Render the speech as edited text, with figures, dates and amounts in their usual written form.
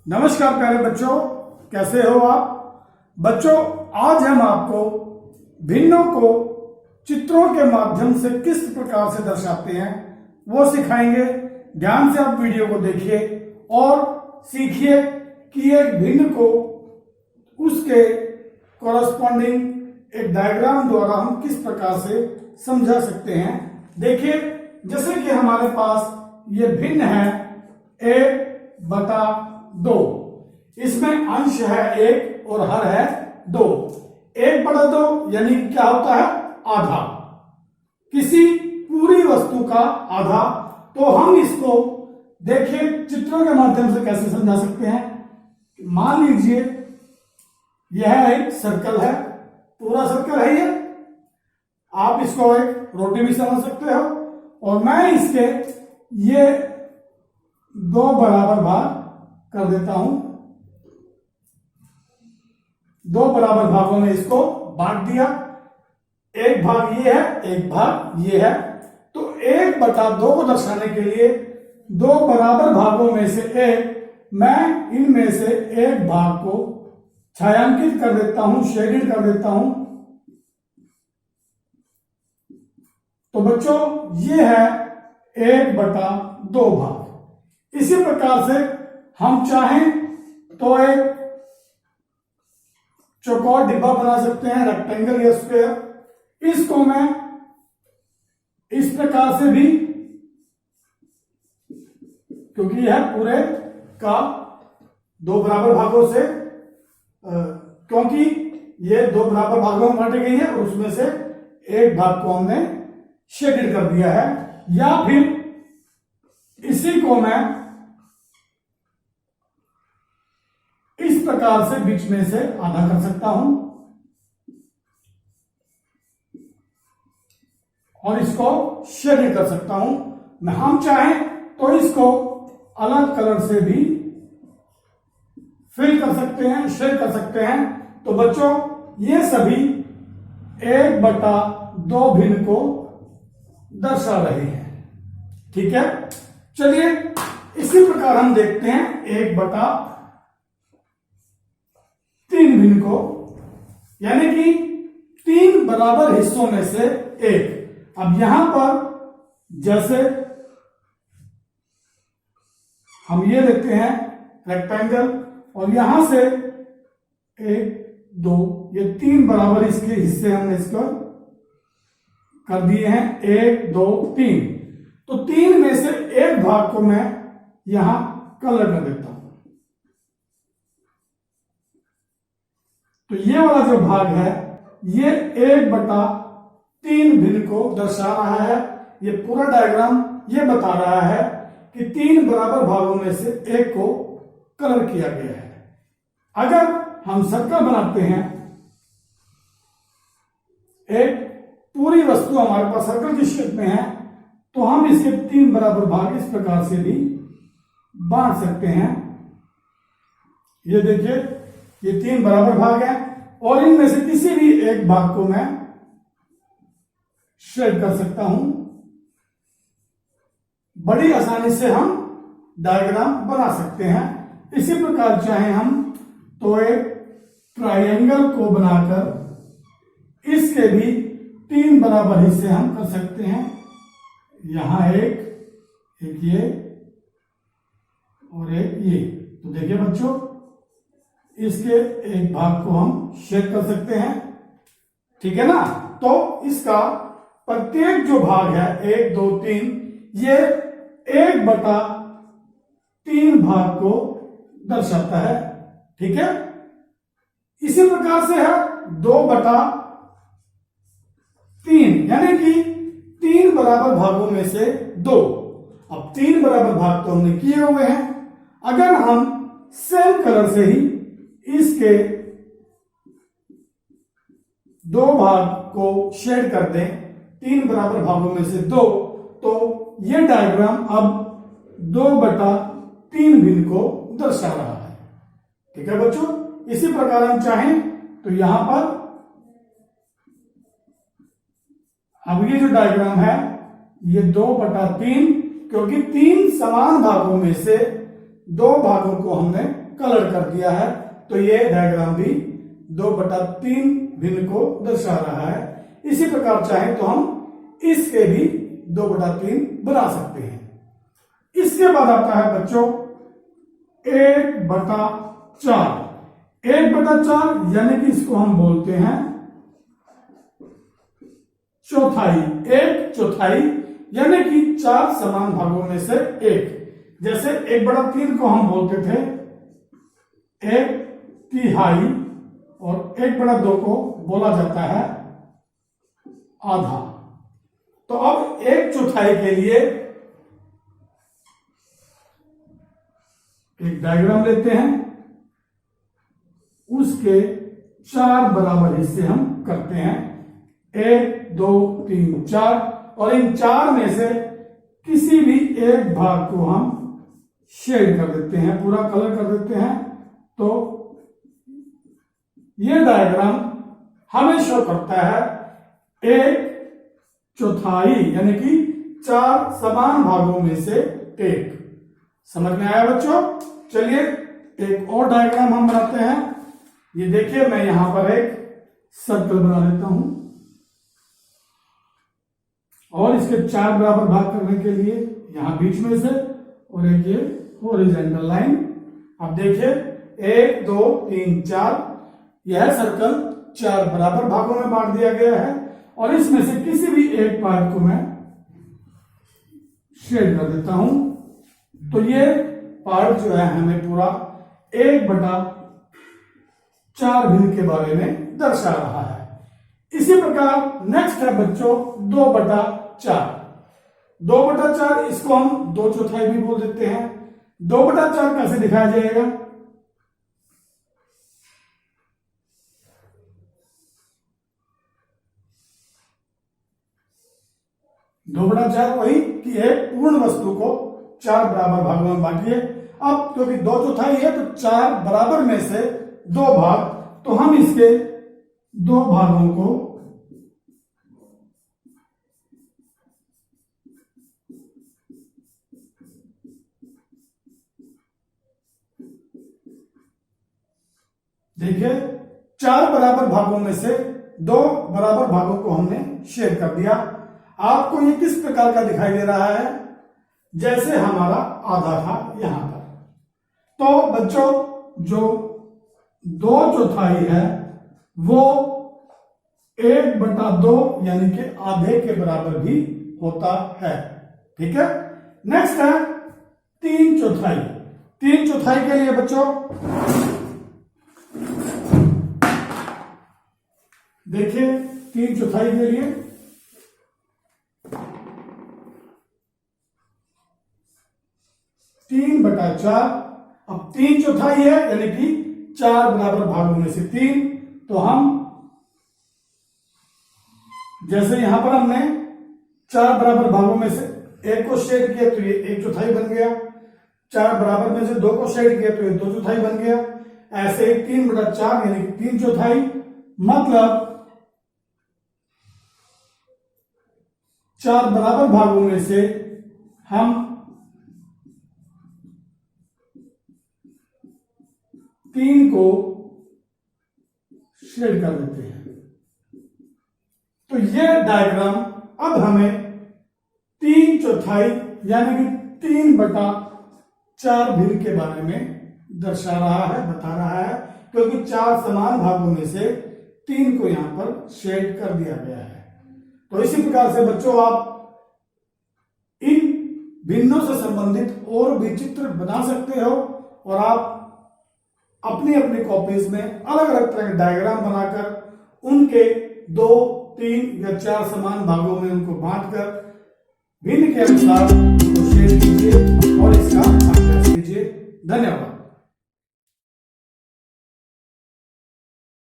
नमस्कार प्यारे बच्चों, कैसे हो आप बच्चों। आज हम आपको भिन्नों को चित्रों के माध्यम से किस प्रकार से दर्शाते हैं वो सिखाएंगे। ध्यान से आप वीडियो को देखिए और सीखिए कि एक भिन्न को उसके कॉरस्पॉन्डिंग एक डायग्राम द्वारा हम किस प्रकार से समझा सकते हैं। देखिए, जैसे कि हमारे पास ये भिन्न है 1/2, इसमें अंश है 1 और हर है 2। 1/2 यानी क्या होता है? आधा, किसी पूरी वस्तु का आधा। तो हम इसको देखिए चित्रों के माध्यम से कैसे समझा सकते हैं। मान लीजिए यह एक सर्कल है, पूरा सर्कल है ये। आप इसको एक रोटी भी समझ सकते हो और मैं इसके ये 2 बराबर भाग कर देता हूं। 2 बराबर भागों में इसको बांट दिया। एक भाग ये है, एक भाग ये है। तो 1/2 को दर्शाने के लिए 2 बराबर भागों में से एक, मैं इनमें से एक भाग को छायांकित कर देता हूं, शेडिड कर देता हूं। तो बच्चों ये है 1/2 भाग। इसी प्रकार से हम चाहें तो एक चौकोर डिब्बा बना सकते हैं, रेक्टेंगल या स्क्वायर। इसको मैं इस प्रकार से भी, क्योंकि यह पूरे का 2 बराबर भागों से, क्योंकि ये 2 बराबर भागों में बांटी गई है और उसमें से एक भाग को हमने शेडेड कर दिया है। या फिर इसी को मैं इस प्रकार से बीच में से आधा कर सकता हूं और इसको शेड कर सकता हूं। मैं हम चाहें तो इसको अलग कलर से भी फिल कर सकते हैं, शेड कर सकते हैं। तो बच्चों ये सभी 1/2 भिन्न को दर्शा रहे हैं। ठीक है, चलिए इसी प्रकार हम देखते हैं 1/3 भिन्न को, यानी कि 3 बराबर हिस्सों में से एक। अब यहां पर जैसे हम ये देखते हैं रेक्टेंगल, और यहां से 1, 2, ये 3 बराबर इसके हिस्से हमने इसको कर दिए हैं। 1, 2, 3। तो 3 में से एक भाग को मैं यहां कलर कर देता हूं। तो ये वाला जो भाग है ये 1/3 भिन्न को दर्शा रहा है। ये पूरा डायग्राम ये बता रहा है कि 3 बराबर भागों में से एक को कलर किया गया है। अगर हम सर्कल बनाते हैं, एक पूरी वस्तु हमारे पास सर्कल की शेप में है, तो हम इसके 3 बराबर भाग इस प्रकार से भी बांट सकते हैं। ये देखिए, ये 3 बराबर भाग हैं और इनमें से किसी भी एक भाग को मैं शेड कर सकता हूं। बड़ी आसानी से हम डायग्राम बना सकते हैं। इसी प्रकार चाहे हम तो एक ट्रायंगल को बनाकर इसके भी 3 बराबर हिस्से हम कर सकते हैं। यहां एक ये और एक ये। तो देखिए बच्चों, इसके एक भाग को हम शेड कर सकते हैं। ठीक है ना। तो इसका प्रत्येक जो भाग है 1, 2, 3, ये 1/3 भाग को दर्शाता है। ठीक है, इसी प्रकार से है 2/3, यानी कि 3 बराबर भागों में से 2। अब 3 बराबर भाग तो हमने किए हुए हैं। अगर हम सेम कलर से ही इसके 2 भाग को शेड कर दें, 3 बराबर भागों में से 2, तो ये डायग्राम अब 2/3 भिन्न को दर्शा रहा है। ठीक है बच्चों, इसी प्रकार हम चाहें तो यहां पर अब ये जो डायग्राम है ये 2/3, क्योंकि 3 समान भागों में से 2 भागों को हमने कलर कर दिया है। तो ये डायग्राम भी 2/3 भिन्न को दर्शा रहा है। इसी प्रकार चाहे तो हम इसके भी 2/3 बना सकते हैं। इसके बाद आता है बच्चों 1/4। 1/4 यानी कि इसको हम बोलते हैं चौथाई। 1/4 यानी कि 4 समान भागों में से एक। जैसे 1/3 को हम बोलते थे 1/3 और 1/2 को बोला जाता है आधा। तो अब 1/4 के लिए एक डायग्राम लेते हैं, उसके 4 बराबर हिस्से हम करते हैं, 1 2 3 4, और इन 4 में से किसी भी एक भाग को हम शेड कर देते हैं, पूरा कलर कर देते हैं। तो ये डायग्राम हमें शो करता है 1/4 यानी कि 4 समान भागों में से एक। समझ में आया बच्चों? चलिए एक और डायग्राम हम बनाते हैं। ये देखिए, मैं यहां पर एक सर्कल बना लेता हूं और इसके 4 बराबर भाग करने के लिए यहां बीच में से और एक ये हॉरिजॉन्टल लाइन। अब देखिए 1 2 3 4, यह सर्कल 4 बराबर भागों में बांट दिया गया है और इसमें से किसी भी एक पार्ट को मैं शेड कर देता हूं। तो ये पार्ट जो है हमें पूरा 1/4 भिन्न के बारे में दर्शा रहा है। इसी प्रकार नेक्स्ट है बच्चों 2/4। 2/4 इसको हम 2/4 भी बोल देते हैं। 2/4 कैसे दिखाया जाएगा? दो बटा चार वही कि एक पूर्ण वस्तु को 4 बराबर भागों में बांटिए। अब क्योंकि 2/4 है तो 4 बराबर में से 2 भाग, तो हम इसके 2 भागों को देखिए 4 बराबर भागों में से 2 बराबर भागों को हमने शेयर कर दिया। आपको ये किस प्रकार का दिखाई दे रहा है? जैसे हमारा आधा था यहां पर। तो बच्चों जो 2/4 है वो 1/2 यानी कि आधे के बराबर भी होता है। ठीक है। नेक्स्ट है 3/4। 3/4 के लिए बच्चों देखिए 3/4 के लिए 3/4। अब 3/4 है यानी कि 4 बराबर भागों में से 3। तो हम जैसे यहां पर हमने 4 बराबर भागों में से एक को शेड किया तो ये 1/4 बन गया। 4 बराबर में से 2 को शेड किया तो ये 2/4 बन गया। ऐसे 3/4 यानी कि 3/4। मतलब 4 बराबर भागों में से हम 3 को शेड कर देते हैं। तो यह डायग्राम अब हमें 3/4 यानी कि 3/4 भिन्न के बारे में दर्शा रहा है, बता रहा है, क्योंकि 4 समान भागों में से 3 को यहां पर शेड कर दिया गया है। तो इसी प्रकार से बच्चों आप इन भिन्नों से संबंधित और भी चित्र बना सकते हो और आप अपनी अपनी कॉपीज में अलग अलग तरह के डायग्राम बनाकर उनके 2 3 या 4 समान भागों में उनको बांटकर भिन्न के अनुसार शेड कीजिए और इसका अभ्यास कीजिए। धन्यवाद।